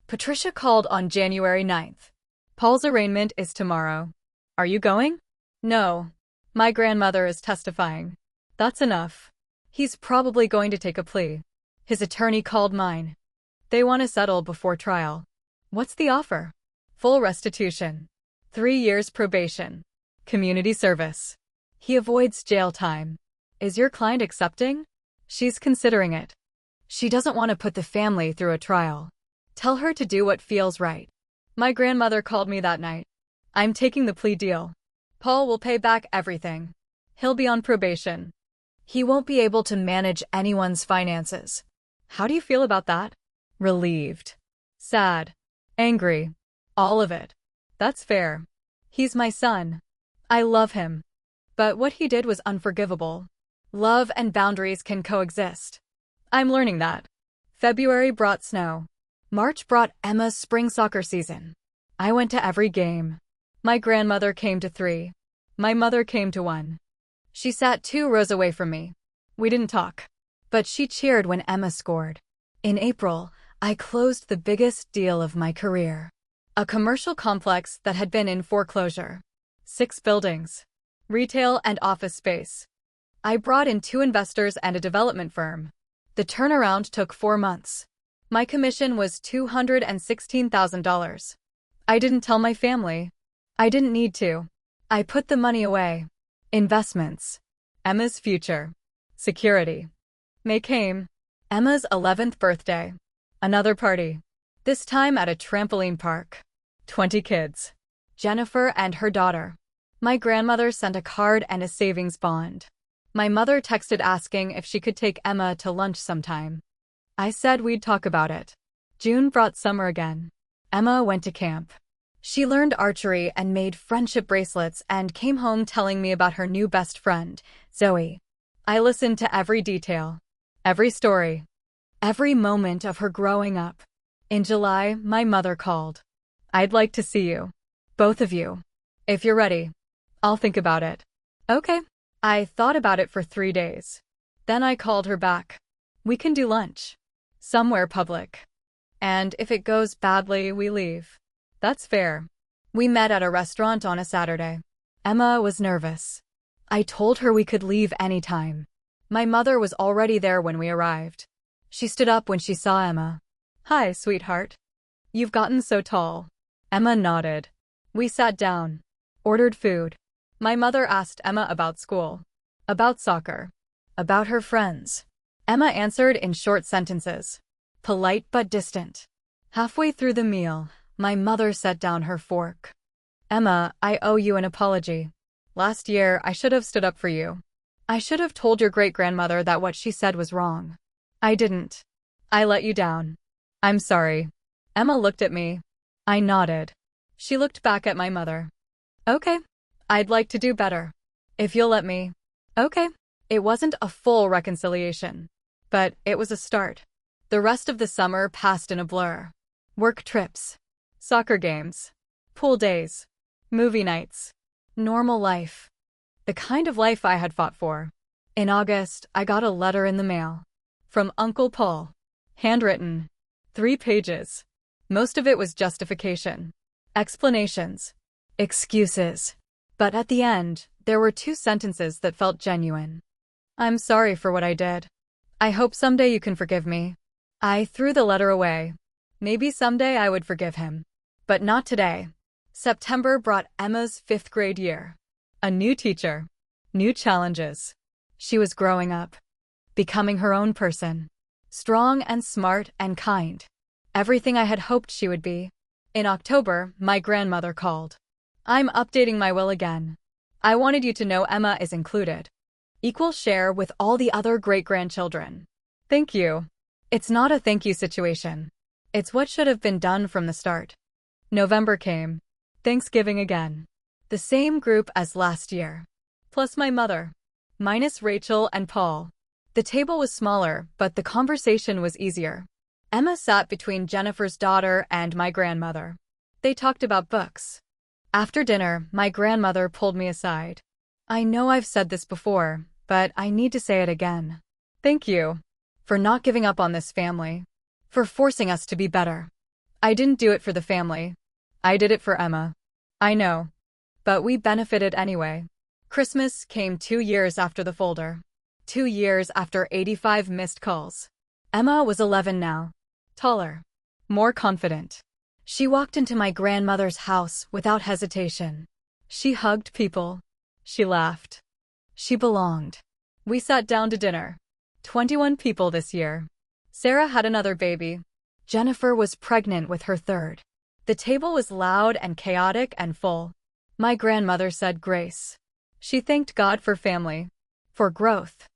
Speaker 1: Patricia called on January 9th. Paul's arraignment is tomorrow. Are you going? No. My grandmother is testifying. That's enough. He's probably going to take a plea. His attorney called mine. They want to settle before trial. What's the offer? Full restitution. 3 years probation. Community service. He avoids jail time. Is your client accepting? She's considering it. She doesn't want to put the family through a trial. Tell her to do what feels right. My grandmother called me that night. I'm taking the plea deal. Paul will pay back everything. He'll be on probation. He won't be able to manage anyone's finances. How do you feel about that? Relieved. Sad. Angry. All of it. That's fair. He's my son. I love him. But what he did was unforgivable. Love and boundaries can coexist. I'm learning that. February brought snow. March brought Emma's spring soccer season. I went to every game. My grandmother came to 3. My mother came to 1. She sat 2 rows away from me. We didn't talk. But she cheered when Emma scored. In April, I closed the biggest deal of my career. A commercial complex that had been in foreclosure. 6 buildings. Retail and office space. I brought in 2 investors and a development firm. The turnaround took 4 months. My commission was $216,000. I didn't tell my family. I didn't need to. I put the money away. Investments. Emma's future. Security. May came. Emma's 11th birthday. Another party. This time at a trampoline park. 20 kids. Jennifer and her daughter. My grandmother sent a card and a savings bond. My mother texted asking if she could take Emma to lunch sometime. I said we'd talk about it. June brought summer again. Emma went to camp. She learned archery and made friendship bracelets and came home telling me about her new best friend, Zoe. I listened to every detail. Every story. Every moment of her growing up. In July, my mother called. I'd like to see you. Both of you. If you're ready. I'll think about it. Okay. I thought about it for 3 days. Then I called her back. We can do lunch. Somewhere public. And if it goes badly, we leave. That's fair. We met at a restaurant on a Saturday. Emma was nervous. I told her we could leave anytime. My mother was already there when we arrived. She stood up when she saw Emma. Hi, sweetheart. You've gotten so tall. Emma nodded. We sat down. Ordered food. My mother asked Emma about school. About soccer. About her friends. Emma answered in short sentences. Polite but distant. Halfway through the meal, my mother set down her fork. Emma, I owe you an apology. Last year, I should have stood up for you. I should have told your great-grandmother that what she said was wrong. I didn't. I let you down. I'm sorry. Emma looked at me. I nodded. She looked back at my mother. Okay. I'd like to do better. If you'll let me. Okay. It wasn't a full reconciliation. But it was a start. The rest of the summer passed in a blur. Work trips. Soccer games. Pool days. Movie nights. Normal life. The kind of life I had fought for. In August, I got a letter in the mail. From Uncle Paul. Handwritten. 3 pages. Most of it was justification. Explanations. Excuses. But at the end, there were 2 sentences that felt genuine. I'm sorry for what I did. I hope someday you can forgive me. I threw the letter away. Maybe someday I would forgive him. But not today. September brought Emma's 5th grade year. A new teacher. New challenges. She was growing up. Becoming her own person. Strong and smart and kind. Everything I had hoped she would be. In October, my grandmother called. I'm updating my will again. I wanted you to know Emma is included. Equal share with all the other great-grandchildren. Thank you. It's not a thank you situation. It's what should have been done from the start. November came. Thanksgiving again. The same group as last year. Plus my mother. Minus Rachel and Paul. The table was smaller, but the conversation was easier. Emma sat between Jennifer's daughter and my grandmother. They talked about books. After dinner, my grandmother pulled me aside. I know I've said this before, but I need to say it again. Thank you. For not giving up on this family. For forcing us to be better. I didn't do it for the family. I did it for Emma. I know. But we benefited anyway. Christmas came 2 years after the folder. 2 years after 85 missed calls. Emma was 11 now. Taller. More confident. She walked into my grandmother's house without hesitation. She hugged people. She laughed. She belonged. We sat down to dinner. 21 people this year. Sarah had another baby. Jennifer was pregnant with her 3rd. The table was loud and chaotic and full. My grandmother said grace. She thanked God for family. For growth.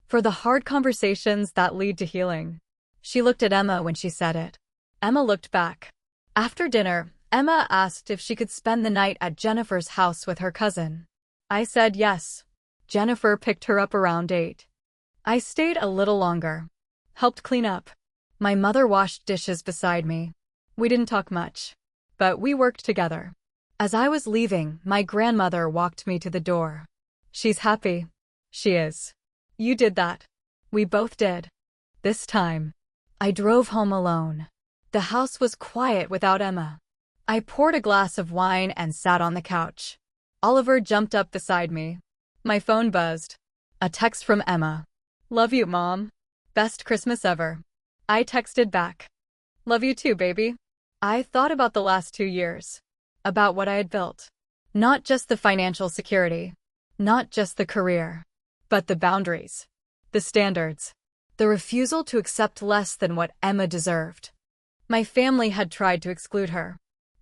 Speaker 1: For the hard conversations that lead to healing. She looked at Emma when she said it. Emma looked back. After dinner, Emma asked if she could spend the night at Jennifer's house with her cousin. I said yes. Jennifer picked her up around 8. I stayed a little longer. Helped clean up. My mother washed dishes beside me. We didn't talk much. But we worked together. As I was leaving, my grandmother walked me to the door. She's happy. She is. You did that. We both did. This time. I drove home alone. The house was quiet without Emma. I poured a glass of wine and sat on the couch. Oliver jumped up beside me. My phone buzzed. A text from Emma. "Love you, Mom. Best Christmas ever." I texted back. "Love you too, baby." I thought about the last 2 years. About what I had built. Not just the financial security. Not just the career. But the boundaries. The standards. The refusal to accept less than what Emma deserved. My family had tried to exclude her.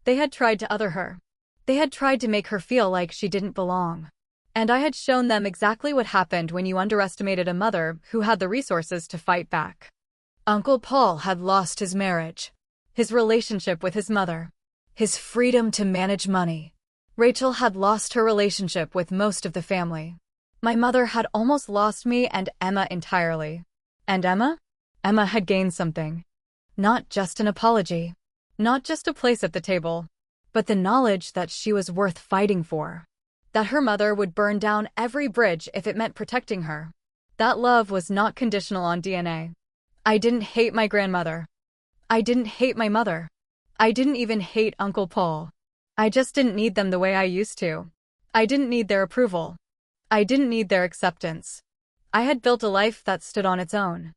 Speaker 1: They had tried to other her. They had tried to make her feel like she didn't belong. And I had shown them exactly what happened when you underestimated a mother who had the resources to fight back. Uncle Paul had lost his marriage, his relationship with his mother, his freedom to manage money. Rachel had lost her relationship with most of the family. My mother had almost lost me and Emma entirely. And Emma? Emma had gained something. Not just an apology. Not just a place at the table. But the knowledge that she was worth fighting for. That her mother would burn down every bridge if it meant protecting her. That love was not conditional on DNA. I didn't hate my grandmother. I didn't hate my mother. I didn't even hate Uncle Paul. I just didn't need them the way I used to. I didn't need their approval. I didn't need their acceptance. I had built a life that stood on its own.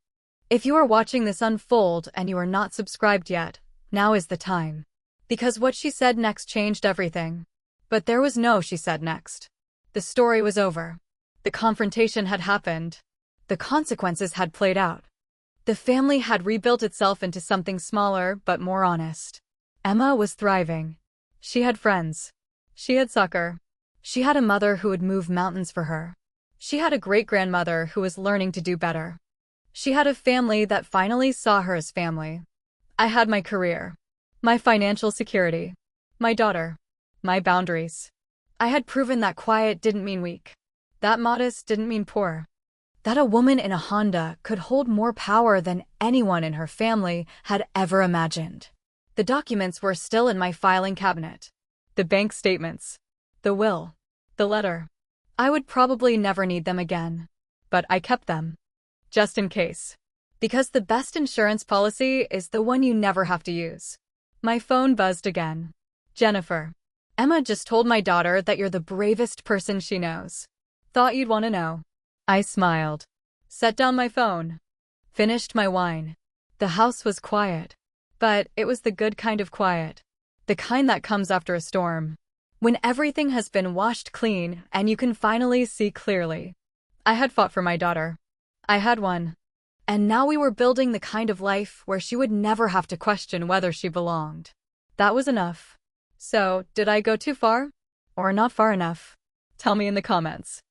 Speaker 1: If you are watching this unfold and you are not subscribed yet, now is the time. Because what she said next changed everything. But there was no she said next. The story was over. The confrontation had happened. The consequences had played out. The family had rebuilt itself into something smaller but more honest. Emma was thriving. She had friends. She had soccer. She had a mother who would move mountains for her. She had a great-grandmother who was learning to do better. She had a family that finally saw her as family. I had my career. My financial security. My daughter. My boundaries. I had proven that quiet didn't mean weak. That modest didn't mean poor. That a woman in a Honda could hold more power than anyone in her family had ever imagined. The documents were still in my filing cabinet. The bank statements. The will. The letter. I would probably never need them again. But I kept them. Just in case. Because the best insurance policy is the one you never have to use. My phone buzzed again. Jennifer. Emma just told my daughter that you're the bravest person she knows. Thought you'd want to know. I smiled. Set down my phone. Finished my wine. The house was quiet. But it was the good kind of quiet. The kind that comes after a storm. When everything has been washed clean and you can finally see clearly. I had fought for my daughter. I had won. And now we were building the kind of life where she would never have to question whether she belonged. That was enough. So, did I go too far? Or not far enough? Tell me in the comments.